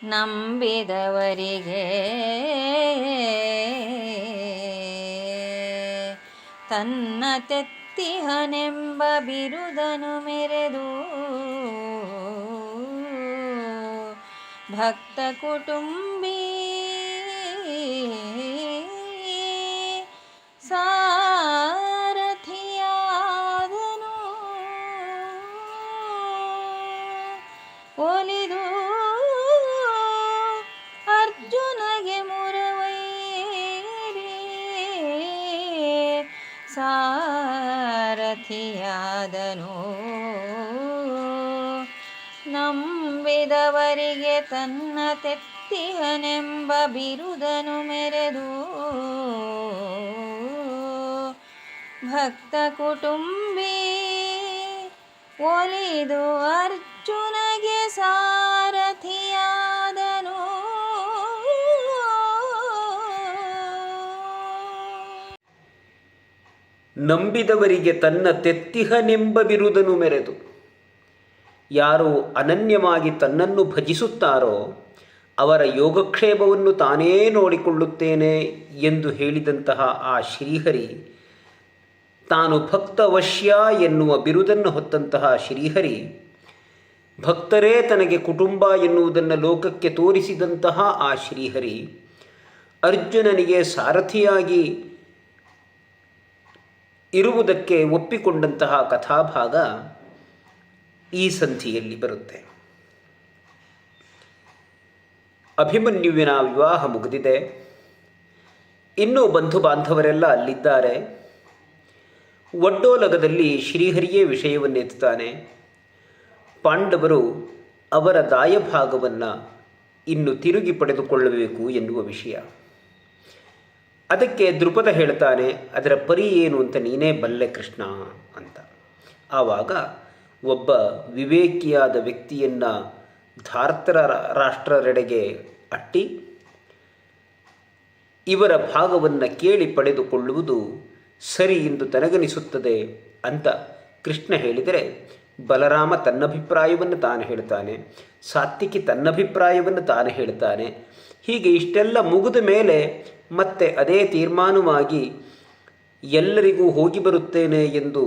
ನಂಬಿದವರಿಗೆ ತನ್ನ ತೆತ್ತಿಹನೆಂಬ ಬಿರುದನು ಮೆರೆದು ಭಕ್ತ ಕುಟುಂಬಿ ಸಾರಥಿಯಾದನು. ಒಲಿದು ಅರ್ಜುನಗೆ ಮುರವೈರಿ ಸಾರಥಿಯಾದನು. ನಂಬಿದವರಿಗೆ ತನ್ನ ತೆತ್ತಿಹನೆಂಬ ಬಿರುದನು ಮೆರೆದು ಭಕ್ತ ಕುಟುಂಬಿ ಒಲಿದು ಅರ್ಜುನಗೆ ಸಾರಥಿಯಾದನು. ನಂಬಿದವರಿಗೆ ತನ್ನ ತೆತ್ತಿಹನೆಂಬ ಬಿರುದನು ಮೆರೆದು, ಯಾರು ಅನನ್ಯವಾಗಿ ತನ್ನನ್ನು ಭಜಿಸುತ್ತಾರೋ ಅವರ ಯೋಗಕ್ಷೇಮವನ್ನು ತಾನೇ ನೋಡಿಕೊಳ್ಳುತ್ತೇನೆ ಎಂದು ಹೇಳಿದಂತಹ ಆ ಶ್ರೀಹರಿ, ತಾನು ಭಕ್ತವಶ್ಯ ಎನ್ನುವ ಬಿರುದನ್ನು ಹೊತ್ತಂತಹ ಶ್ರೀಹರಿ, ಭಕ್ತರೇ ತನಗೆ ಕುಟುಂಬ ಎನ್ನುವುದನ್ನು ಲೋಕಕ್ಕೆ ತೋರಿಸಿದಂತಹ ಆ ಶ್ರೀಹರಿ ಅರ್ಜುನನಿಗೆ ಸಾರಥಿಯಾಗಿ ಇರುವುದಕ್ಕೆ ಒಪ್ಪಿಕೊಂಡಂತಹ ಕಥಾಭಾಗ ಈ ಸಂಧಿಯಲ್ಲಿ ಬರುತ್ತೆ. ಅಭಿಮನ್ಯುವಿನ ವಿವಾಹ ಮುಗಿದಿದೆ. ಇನ್ನೂ ಬಂಧು ಬಾಂಧವರೆಲ್ಲ ಅಲ್ಲಿದ್ದಾರೆ. ಒಡ್ಡೋಲಗದಲ್ಲಿ ಶ್ರೀಹರಿಯೇ ವಿಷಯವನ್ನೆತ್ತಾನೆ. ಪಾಂಡವರು ಅವರ ದಾಯಭಾಗವನ್ನು ಇನ್ನು ತಿರುಗಿ ಪಡೆದುಕೊಳ್ಳಬೇಕು ಎನ್ನುವ ವಿಷಯ. ಅದಕ್ಕೆ ದ್ರುಪದ ಹೇಳ್ತಾನೆ, ಅದರ ಪರಿ ಏನು ಅಂತ ನೀನೇ ಬಲ್ಲೆ ಕೃಷ್ಣ ಅಂತ. ಆವಾಗ ಒಬ್ಬ ವಿವೇಕಿಯಾದ ವ್ಯಕ್ತಿಯನ್ನು ಧಾರ್ತರ ರಾಷ್ಟ್ರರೆಡೆಗೆ ಅಟ್ಟಿ ಇವರ ಭಾಗವನ್ನು ಕೇಳಿ ಪಡೆದುಕೊಳ್ಳುವುದು ಸರಿ ಎಂದು ತನಗನಿಸುತ್ತದೆ ಅಂತ ಕೃಷ್ಣ ಹೇಳಿದರೆ, ಬಲರಾಮ ತನ್ನಭಿಪ್ರಾಯವನ್ನು ತಾನು ಹೇಳ್ತಾನೆ, ಸಾತ್ವಿಕಿ ತನ್ನಭಿಪ್ರಾಯವನ್ನು ತಾನು ಹೇಳ್ತಾನೆ. ಹೀಗೆ ಇಷ್ಟೆಲ್ಲ ಮುಗಿದ ಮೇಲೆ ಮತ್ತೆ ಅದೇ ತೀರ್ಮಾನವಾಗಿ ಎಲ್ಲರಿಗೂ ಹೋಗಿ ಬರುತ್ತೇನೆ ಎಂದು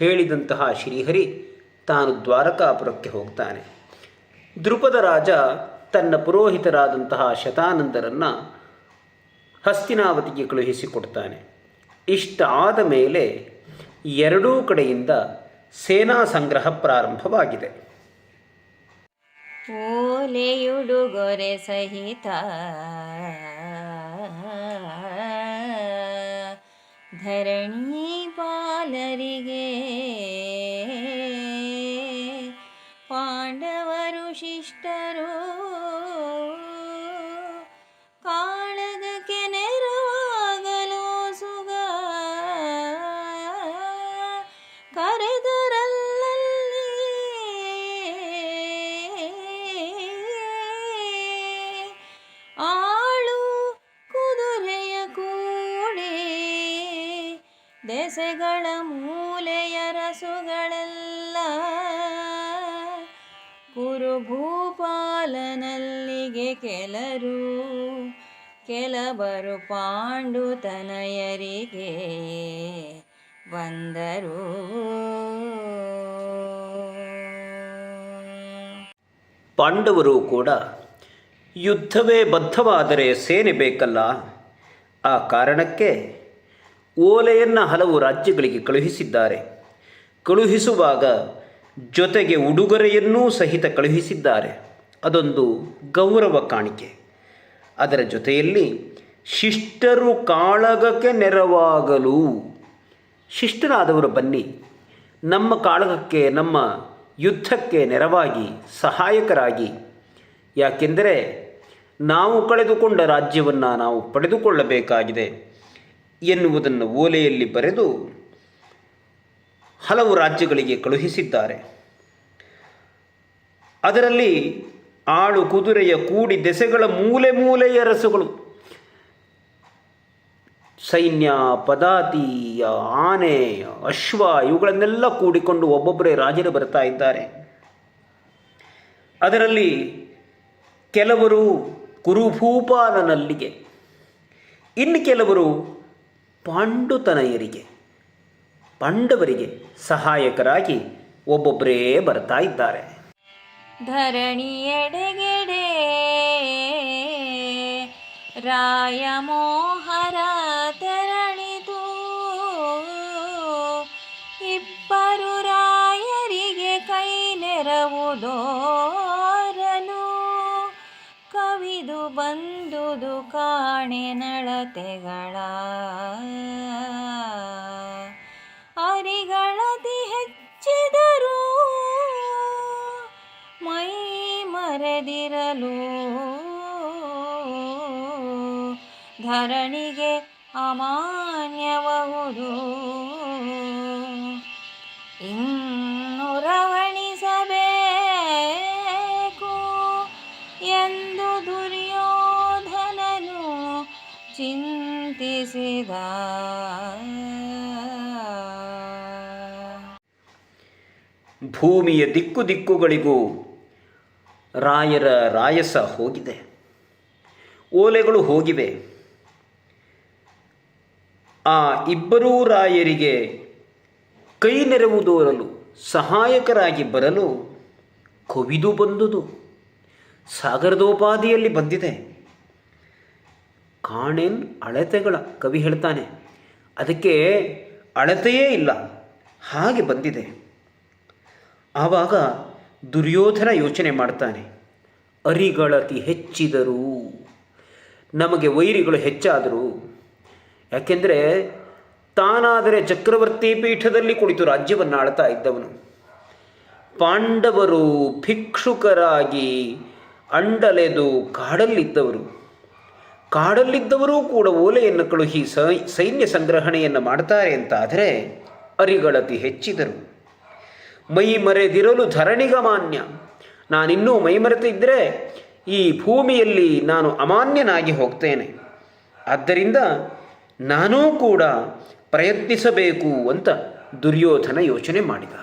ಹೇಳಿದಂತಹ ಶ್ರೀಹರಿ ತಾನು ದ್ವಾರಕಾಪುರಕ್ಕೆ ಹೋಗ್ತಾನೆ. ದ್ರುಪದ ರಾಜ ತನ್ನ ಪುರೋಹಿತರಾದಂತಹ ಶತಾನಂದರನ್ನು ಹಸ್ತಿನಾವತಿಗೆ ಕಳುಹಿಸಿಕೊಡ್ತಾನೆ. ಇಷ್ಟಾದ ಮೇಲೆ ಎರಡೂ ಕಡೆಯಿಂದ ಸೇನಾ ಸಂಗ್ರಹ ಪ್ರಾರಂಭವಾಗಿದೆ. ಓಲೆಯುಡುಗೊರೆ ಸಹಿತ ಧರಣಿ ಪಾಲರಿಗೆ ಪಾಂಡವರು ಶಿಷ್ಟರು ಕಾಳಗಕ್ಕೆ ನೆರವಾಗಲು ಸುಗ ಕರೆದರಲ್ಲಲ್ಲಿ ಆಳು ಕುದುರೆಯ ಕೂಡಿ ದೆಸೆಗಳ ಮೂಲೆಯ ರಸುಗಳೆಲ್ಲ ಕುರುಭೂಪಾಲನಲ್ಲಿಗೆ ಕೆಲವರು ಪಾಂಡುತನಯರಿಗೆ ಬಂದರು. ಪಾಂಡವರು ಕೂಡ ಯುದ್ಧವೇ ಬದ್ಧವಾದರೆ ಸೇನೆ ಬೇಕಲ್ಲ, ಆ ಕಾರಣಕ್ಕೆ ಓಲೆಯನ್ನು ಹಲವು ರಾಜ್ಯಗಳಿಗೆ ಕಳುಹಿಸಿದ್ದಾರೆ. ಕಳುಹಿಸುವಾಗ ಜೊತೆಗೆ ಉಡುಗೊರೆಯನ್ನೂ ಸಹಿತ ಕಳುಹಿಸಿದ್ದಾರೆ. ಅದೊಂದು ಗೌರವ ಕಾಣಿಕೆ. ಅದರ ಜೊತೆಯಲ್ಲಿ ಶಿಷ್ಟರು ಕಾಳಗಕ್ಕೆ ನೆರವಾಗಲು, ಶಿಷ್ಟರಾದವರು ಬನ್ನಿ, ನಮ್ಮ ಕಾಳಗಕ್ಕೆ ನಮ್ಮ ಯುದ್ಧಕ್ಕೆ ನೆರವಾಗಿ ಸಹಾಯಕರಾಗಿ, ಯಾಕೆಂದರೆ ನಾವು ಕಳೆದುಕೊಂಡ ರಾಜ್ಯವನ್ನು ನಾವು ಪಡೆದುಕೊಳ್ಳಬೇಕಾಗಿದೆ ಎನ್ನುವುದನ್ನು ಓಲೆಯಲ್ಲಿ ಬರೆದು ಹಲವು ರಾಜ್ಯಗಳಿಗೆ ಕಳುಹಿಸಿದ್ದಾರೆ. ಅದರಲ್ಲಿ ಆಳು ಕುದುರೆಯ ಕೂಡಿ ದೆಸೆಗಳ ಮೂಲೆಯ ರಸಗಳು, ಸೈನ್ಯ, ಪದಾತಿ, ಆನೆ, ಅಶ್ವ ಇವುಗಳನ್ನೆಲ್ಲ ಕೂಡಿಕೊಂಡು ಒಬ್ಬೊಬ್ಬರೇ ರಾಜರು ಬರ್ತಾ ಇದ್ದಾರೆ. ಅದರಲ್ಲಿ ಕೆಲವರು ಕುರುಭೂಪಾಲನಲ್ಲಿಗೆ, ಇನ್ನು ಕೆಲವರು ಪಾಂಡವರಿಗೆ ಸಹಾಯಕರಾಗಿ ಒಬ್ಬೊಬ್ಬರೇ ಬರ್ತಾ ಇದ್ದಾರೆ. ಧರಣಿಯೆಡೆಗೆಡೆ ರಾಯ ಮೋಹರ ತೆರಳಿದು, ಇಬ್ಬರು ರಾಯರಿಗೆ ಕೈ ನೆರವುದೋರಲು, ಕವಿದು ಬಂದುದು ಕಾಣೆ ನಳತೆಗಳ ಅರಿಗಳತಿ ಹೆಚ್ಚಿದರು ಮೈ ಮರೆದಿರಲು, ಧರಣಿಗೆ ಅಮಾನ್ಯಬಹುದು ಇನ್ನು ರವಣಿಸಬೇಕು ಎಂದು ದುರ್ಯೋಧನನು ಚಿಂತಿಸಿದ. ಭೂಮಿಯ ದಿಕ್ಕುಗಳಿಗೂ ರಾಯರ ರಾಯಸ ಹೋಗಿದೆ, ಓಲೆಗಳು ಹೋಗಿವೆ. ಆ ಇಬ್ಬರೂ ರಾಯರಿಗೆ ಕೈ ನೆರವುದೋರಲು ಸಹಾಯಕರಾಗಿ ಬರಲು ಕೊವಿದು ಬಂದುದು ಸಾಗರದೋಪಾದಿಯಲ್ಲಿ ಬಂದಿದೆ. ಕಾಣೆನ್ ಅಳತೆಗಳ ಕವಿ ಹೇಳ್ತಾನೆ, ಅದಕ್ಕೆ ಅಳತೆಯೇ ಇಲ್ಲ, ಹಾಗೆ ಬಂದಿದೆ. ಆವಾಗ ದುರ್ಯೋಧನ ಯೋಚನೆ ಮಾಡ್ತಾನೆ, ಅರಿಗಳತಿ ಹೆಚ್ಚಿದರೂ, ನಮಗೆ ವೈರಿಗಳು ಹೆಚ್ಚಾದರು. ಯಾಕೆಂದರೆ ತಾನಾದರೆ ಚಕ್ರವರ್ತಿ ಪೀಠದಲ್ಲಿ ಕುಳಿತು ರಾಜ್ಯವನ್ನು ಆಳ್ತಾ ಇದ್ದವನು, ಪಾಂಡವರು ಭಿಕ್ಷುಕರಾಗಿ ಅಂಡಲೆದು ಕಾಡಲ್ಲಿದ್ದವರೂ ಕೂಡ ಓಲೆಯನ್ನು ಕಳುಹಿ ಸೈನ್ಯ ಸಂಗ್ರಹಣೆಯನ್ನು ಮಾಡ್ತಾರೆ ಅಂತ ಆದರೆ ಅರಿಗಳತಿ ಹೆಚ್ಚಿದರು. ಮೈ ಮರೆದಿರಲು ಧರಣಿಗಮಾನ್ಯ, ನಾನಿನ್ನೂ ಮೈಮರೆತಿದ್ದರೆ ಈ ಭೂಮಿಯಲ್ಲಿ ನಾನು ಅಮಾನ್ಯನಾಗಿ ಹೋಗ್ತೇನೆ. ಆದ್ದರಿಂದ ನಾನೂ ಕೂಡ ಪ್ರಯತ್ನಿಸಬೇಕು ಅಂತ ದುರ್ಯೋಧನ ಯೋಚನೆ ಮಾಡಿದ.